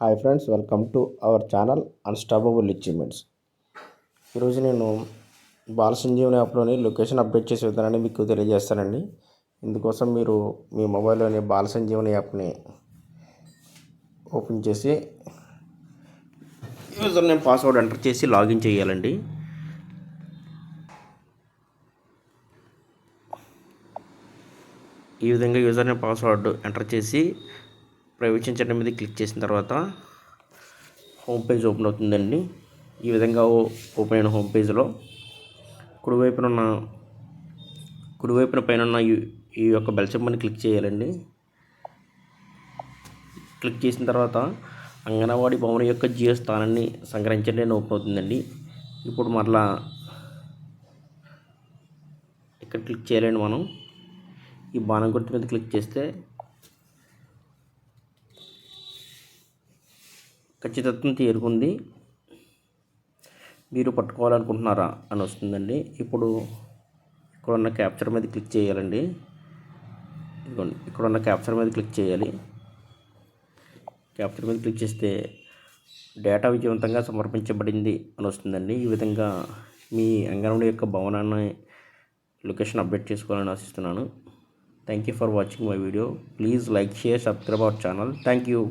Hi friends, welcome to our channel unstoppable achievements. ఈరోజు నేను బాల Sanjeevani యాప్లోని location update చేసే విధానాన్ని మీకు తెలియజేస్తానండి. ఇందుకోసం మీరు మీ మొబైల్లోని బాల సంజీవని యాప్ని ఓపెన్ చేసి యూజర్ నేమ్ పాస్వర్డ్ ఎంటర్ చేసి లాగిన్ చేయాలండి. ఈ విధంగా యూజర్ నేమ్ పాస్వర్డ్ ఎంటర్ చేసి ప్రవేశించడం మీద క్లిక్ చేసిన తర్వాత హోమ్ పేజ్ ఓపెన్ అవుతుందండి. ఈ విధంగా ఓపెన్ అయిన హోమ్ పేజ్లో కుడివైపున పైన ఈ యొక్క బెల్ సింబల్ని క్లిక్ చేయాలండి. క్లిక్ చేసిన తర్వాత అంగన్వాడీ భవన్ యొక్క జియో స్థానాన్ని సంగ్రహించండి అని ఓపెన్ అవుతుందండి. ఇప్పుడు మరలా ఇక్కడ క్లిక్ చేయాలండి. మనం ఈ బాణం గుర్తు మీద క్లిక్ చేస్తే ఖచ్చితత్వం తీరుకుంది, మీరు పట్టుకోవాలనుకుంటున్నారా అని వస్తుందండి. ఇప్పుడు ఇక్కడ ఉన్న క్యాప్చర్ మీద క్లిక్ చేయాలండి. ఇక్కడ ఉన్న క్యాప్చర్ మీద క్లిక్ చేయాలి. క్యాప్చర్ మీద క్లిక్ చేస్తే డేటా విజయవంతంగా సమర్పించబడింది అని వస్తుందండి. ఈ విధంగా మీ అంగన్వాడీ యొక్క భవనాన్ని లొకేషన్ అప్డేట్ చేసుకోవాలని ఆశిస్తున్నాను. Thank you for watching my video. Please like, share, subscribe our channel. Thank you.